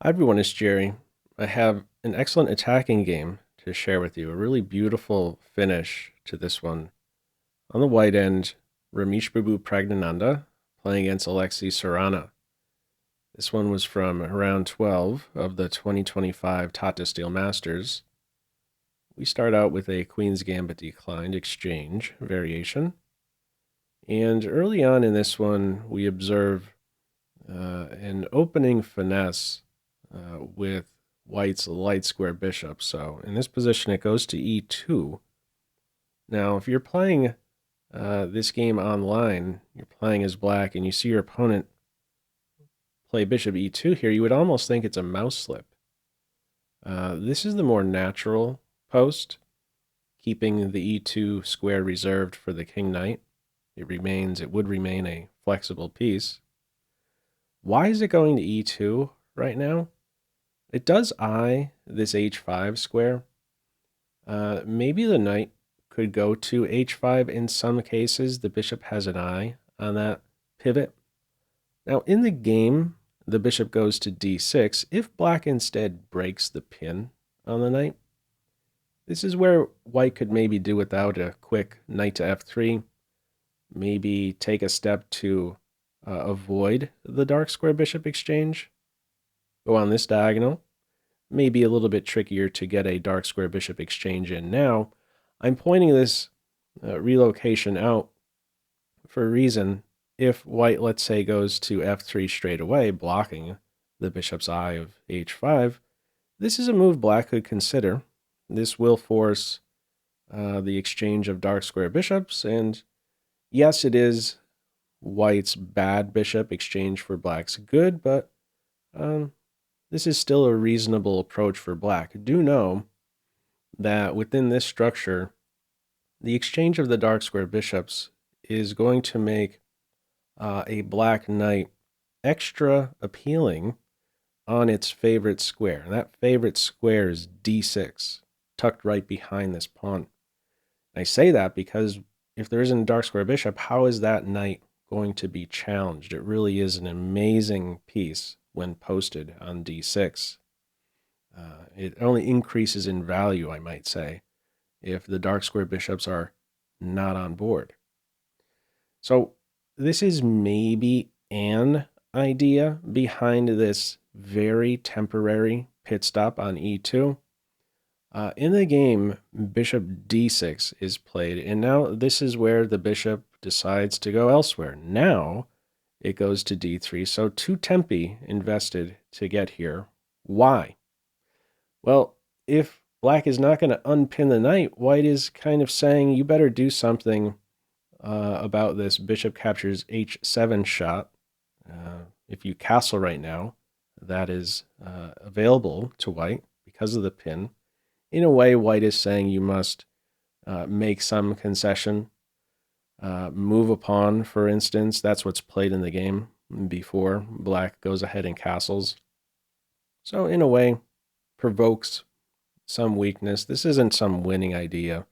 Hi everyone, it's Jerry. I have an excellent attacking game to share with you. A really beautiful finish to this one. On the white end, Rameshbabu Praggnanandhaa playing against Alexey Sarana. This one was from round 12 of the 2025 Tata Steel Masters. We start out with a Queen's Gambit declined exchange variation. And early on in this one, we observe an opening finesse with white's light square bishop. So in this position, it goes to e2. Now, if you're playing this game online, you're playing as black, and you see your opponent play bishop e2 here, you would almost think it's a mouse slip. This is the more natural post, keeping the e2 square reserved for the king knight. It would remain a flexible piece. Why is it going to e2 right now? It does eye this h5 square. Maybe the knight could go to h5 in some cases. The bishop has an eye on that pivot. Now, in the game, the bishop goes to d6 if black instead breaks the pin on the knight. This is where white could maybe do without a quick knight to f3, maybe take a step to avoid the dark square bishop exchange. Go on this diagonal. Maybe a little bit trickier to get a dark square bishop exchange in now. I'm pointing this relocation out for a reason. If white, let's say, goes to f3 straight away, blocking the bishop's eye of h5, this is a move black could consider. This will force the exchange of dark square bishops, and yes, it is white's bad bishop exchange for black's good, but this is still a reasonable approach for black. Do know that within this structure, the exchange of the dark square bishops is going to make a black knight extra appealing on its favorite square. And that favorite square is d6, tucked right behind this pawn. And I say that because if there isn't a dark square bishop, how is that knight going to be challenged? It really is an amazing piece when posted on d6. It only increases in value, I might say, if the dark square bishops are not on board. So this is maybe an idea behind this very temporary pit stop on e2. In the game, bishop d6 is played, and now this is where the bishop decides to go elsewhere. Now it goes to d3, so 2 tempi invested to get here. Why? Well, if black is not going to unpin the knight, white is kind of saying, you better do something about this bishop captures h7 shot. If you castle right now, that is available to white because of the pin. In a way, white is saying you must make some concession. Move a pawn, for instance. That's what's played in the game before black goes ahead and castles. So in a way, provokes some weakness. This isn't some winning idea.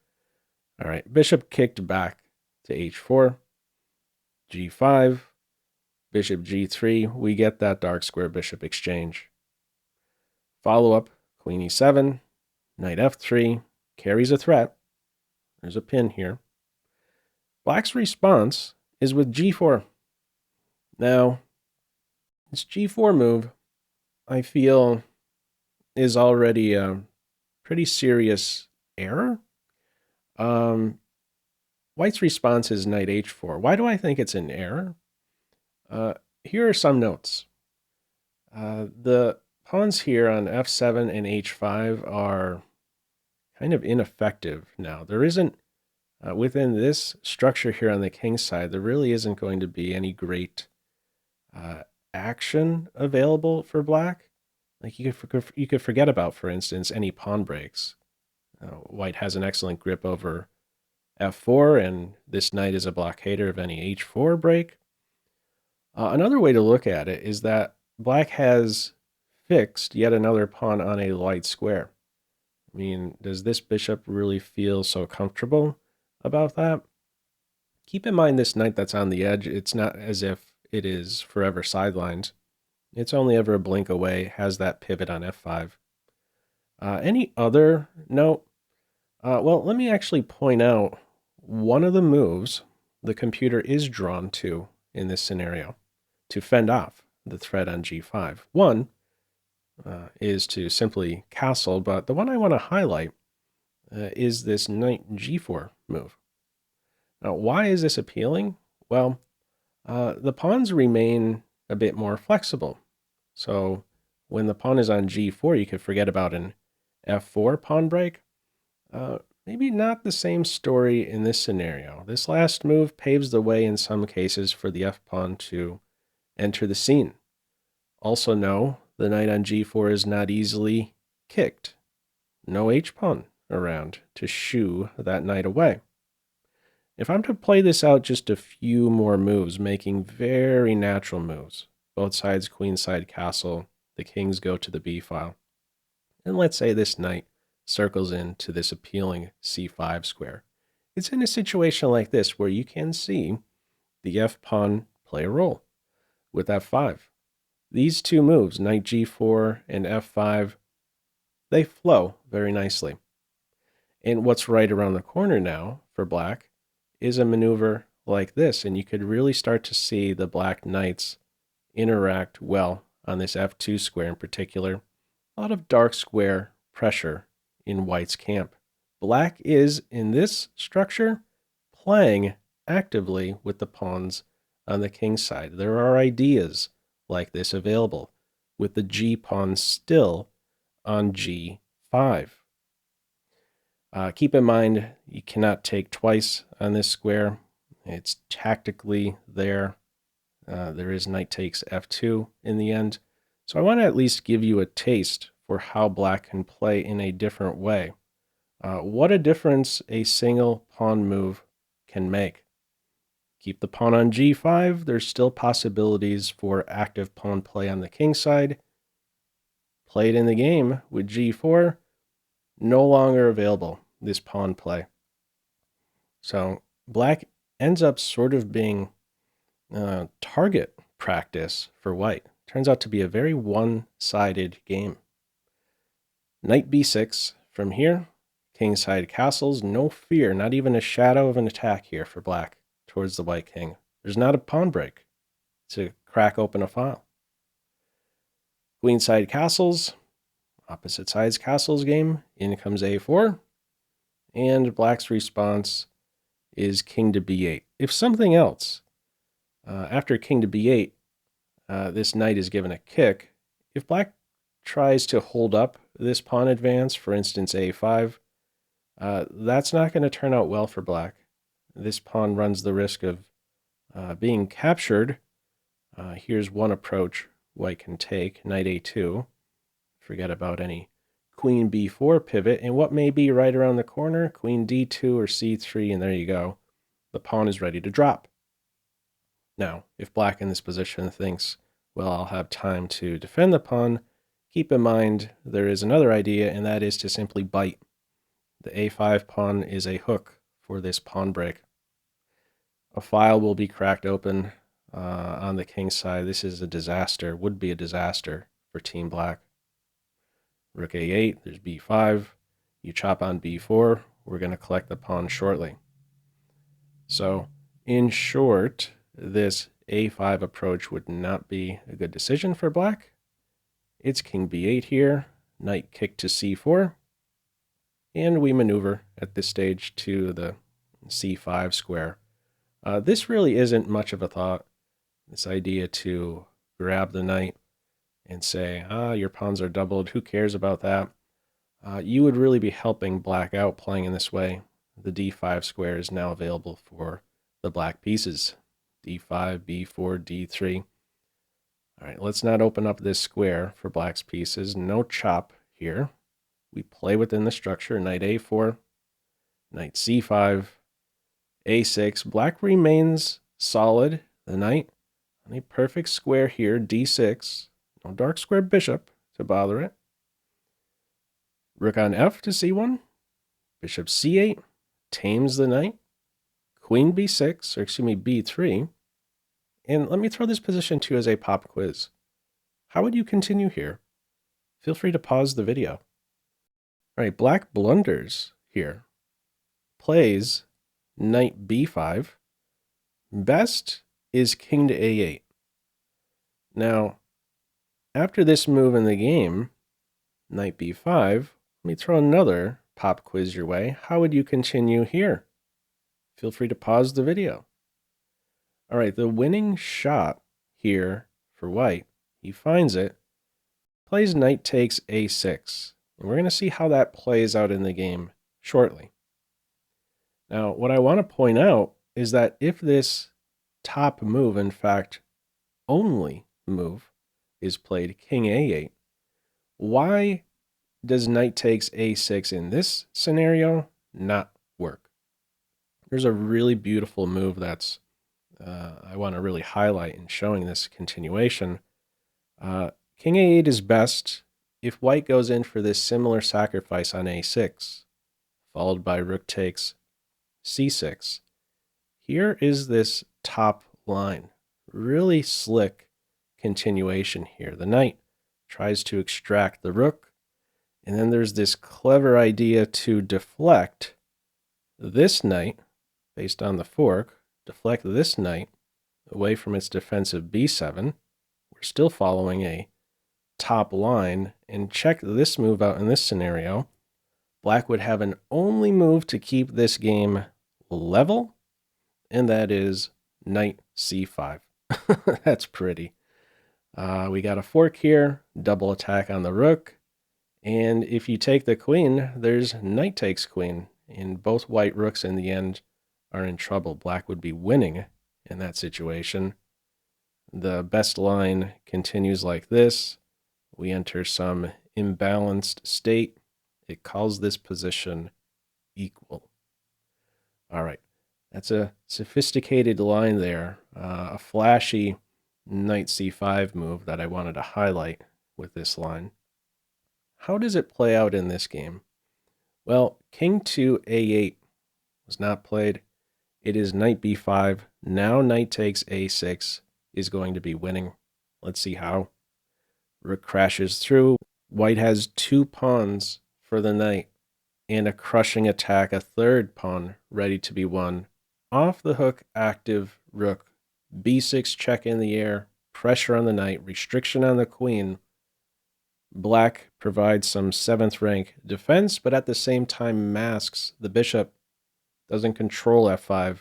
All right, bishop kicked back to h4, g5, bishop g3. We get that dark square bishop exchange. Follow up, queen e7, knight f3, carries a threat. There's a pin here. Black's response is with g4. Now, this g4 move, I feel, is already a pretty serious error. White's response is knight h4. Why do I think it's an error? Here are some notes. The pawns here on f7 and h5 are kind of ineffective now. There isn't, within this structure here on the king side, there really isn't going to be any great action available for black. Like you could forget about, for instance, any pawn breaks. White has an excellent grip over f4, and this knight is a blockader of any h4 break. Another way to look at it is that black has fixed yet another pawn on a light square. I mean, does this bishop really feel so comfortable about that? Keep in mind this knight that's on the edge, it's not as if it is forever sidelined. It's only ever a blink away, has that pivot on f5. Any other note? Well, let me actually point out one of the moves the computer is drawn to in this scenario to fend off the threat on g5. One is to simply castle, but the one I want to highlight is this knight g4 move. Now, why is this appealing? Well, the pawns remain a bit more flexible. So when the pawn is on g4, you could forget about an f4 pawn break. Maybe not the same story in this scenario. This last move paves the way in some cases for the f-pawn to enter the scene. Also know the knight on g4 is not easily kicked. No h-pawn around to shoo that knight away. If I'm to play this out just a few more moves, making very natural moves, both sides queenside castle, the kings go to the b file, and let's say this knight circles into this appealing c5 square. It's in a situation like this where you can see the f-pawn play a role with f5. These two moves, knight g4 and f5, they flow very nicely. And what's right around the corner now for black is a maneuver like this, and you could really start to see the black knights interact well on this f2 square in particular. A lot of dark square pressure in white's camp. Black is, in this structure, playing actively with the pawns on the king side. There are ideas like this available, with the g-pawn still on g5. Keep in mind, you cannot take twice on this square. It's tactically there. There is knight takes f2 in the end. So I want to at least give you a taste for how black can play in a different way. What a difference a single pawn move can make. Keep the pawn on g5. There's still possibilities for active pawn play on the king side. Play it in the game with g4. No longer available, this pawn play. So black ends up sort of being target practice for white. Turns out to be a very one-sided game. Knight b6 from here. Kingside castles, no fear, not even a shadow of an attack here for black towards the white king. There's not a pawn break to crack open a file. Queenside castles, opposite sides castles game, in comes a4, and black's response is king to b8. If something else, after king to b8, this knight is given a kick. If black tries to hold up this pawn advance, for instance a5, that's not going to turn out well for black. This pawn runs the risk of being captured. Here's one approach white can take, knight a2. Forget about any queen b4 pivot, and what may be right around the corner, queen d2 or c3, and there you go. The pawn is ready to drop. Now, if black in this position thinks, well, I'll have time to defend the pawn, keep in mind there is another idea, and that is to simply bite. The a5 pawn is a hook for this pawn break. A file will be cracked open on the king side. This is a disaster, would be a disaster for Team Black. Rook a8, there's b5. You chop on b4. We're going to collect the pawn shortly. So, in short, this a5 approach would not be a good decision for black. It's king b8 here, knight kick to c4, and we maneuver at this stage to the c5 square. This really isn't much of a thought, this idea to grab the knight and say, your pawns are doubled, who cares about that? You would really be helping black out playing in this way. The d5 square is now available for the black pieces. d5, b4, d3. All right, let's not open up this square for black's pieces. No chop here. We play within the structure. Knight a4, knight c5, a6. Black remains solid. The knight on a perfect square here, d6. No dark square bishop to bother it. Rook on f to c1. Bishop c8 tames the knight. Queen b6, or excuse me, b3. And let me throw this position too as a pop quiz. How would you continue here? Feel free to pause the video. All right, black blunders here. Plays knight b5. Best is king to a8. Now, after this move in the game, knight b5, let me throw another pop quiz your way. How would you continue here? Feel free to pause the video. All right, the winning shot here for white, he finds it, plays knight takes a6. And we're going to see how that plays out in the game shortly. Now, what I want to point out is that if this top move, in fact, only move, is played king a8, why does knight takes a6 in this scenario not work? There's a really beautiful move that's I want to really highlight in showing this continuation. King a8 is best if white goes in for this similar sacrifice on a6, followed by rook takes c6. Here is this top line. Really slick continuation here. The knight tries to extract the rook, and then there's this clever idea to deflect this knight based on the fork, deflect this knight away from its defensive b7. We're still following a top line, and check this move out in this scenario. Black would have an only move to keep this game level, and that is knight c5. That's pretty. We got a fork here, double attack on the rook, and if you take the queen, there's knight takes queen, and both white rooks in the end are in trouble. Black would be winning in that situation. The best line continues like this. We enter some imbalanced state. It calls this position equal. All right, that's a sophisticated line there, a flashy knight c5 move that I wanted to highlight with this line. How does it play out in this game? Well, king to a8 was not played. It is knight b5. Now knight takes a6 is going to be winning. Let's see how. Rook crashes through. White has 2 pawns for the knight and a crushing attack, a third pawn ready to be won. Off the hook, active rook. b6 check in the air, pressure on the knight, restriction on the queen. Black provides some 7th rank defense, but at the same time masks the bishop. Doesn't control f5.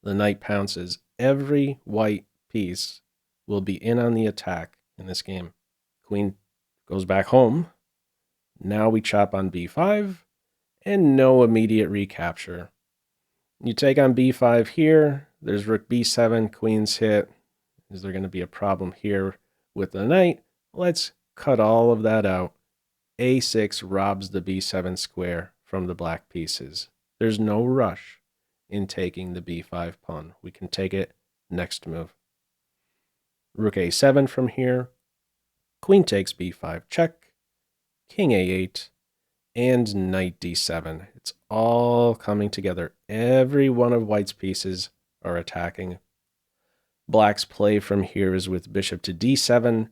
The knight pounces. Every white piece will be in on the attack in this game. Queen goes back home. Now we chop on b5, and no immediate recapture. You take on b5 here. There's rook b7, queen's hit. Is there going to be a problem here with the knight? Let's cut all of that out. a6 robs the b7 square from the black pieces. There's no rush in taking the b5 pawn. We can take it next move. Rook a7 from here. Queen takes b5 check. King a8. And knight d7. It's all coming together. Every one of white's pieces are attacking. Black's play from here is with bishop to d7.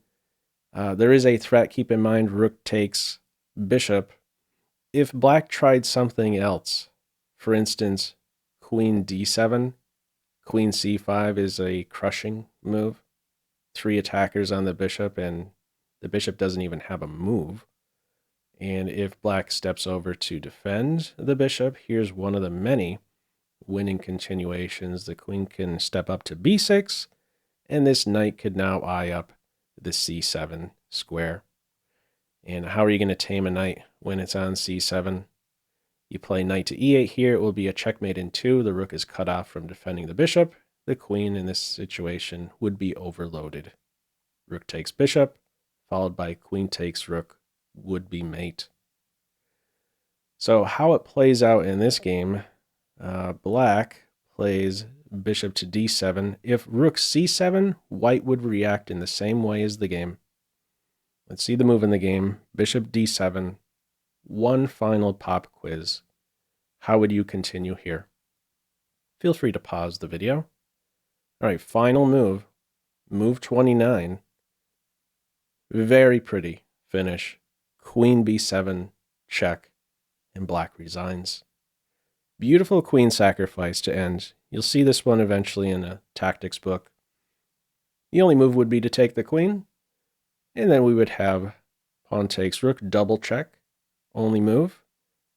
There is a threat. Keep in mind, rook takes bishop. If black tried something else, for instance, queen d7, queen c5 is a crushing move. 3 attackers on the bishop, and the bishop doesn't even have a move. And if black steps over to defend the bishop, here's one of the many winning continuations. The queen can step up to b6, and this knight could now eye up the c7 square. And how are you going to tame a knight when it's on c7? You play knight to e8 here. It will be a checkmate in 2. The rook is cut off from defending the bishop. The queen in this situation would be overloaded. Rook takes bishop, followed by queen takes rook, would be mate. So how it plays out in this game, black plays bishop to d7. If rook c7, white would react in the same way as the game. Let's see the move in the game. Bishop d7. One final pop quiz. How would you continue here? Feel free to pause the video. All right, final move. Move 29. Very pretty finish. Queen b7, check, and black resigns. Beautiful queen sacrifice to end. You'll see this one eventually in a tactics book. The only move would be to take the queen, and then we would have pawn takes rook, double check, only move,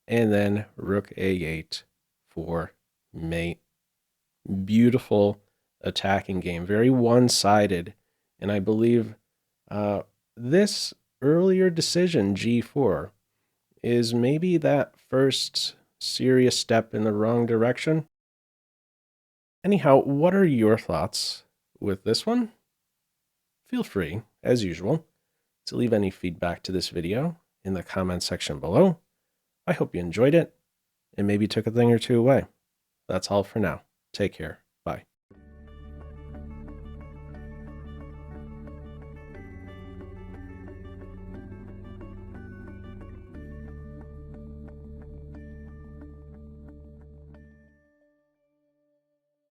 and then rook a8 for mate. Beautiful attacking game, very one-sided, and I believe this earlier decision, g4, is maybe that first serious step in the wrong direction. Anyhow, what are your thoughts with this one? Feel free, as usual, to leave any feedback to this video in the comment section below. I hope you enjoyed it and maybe took a thing or two away. That's all for now. Take care.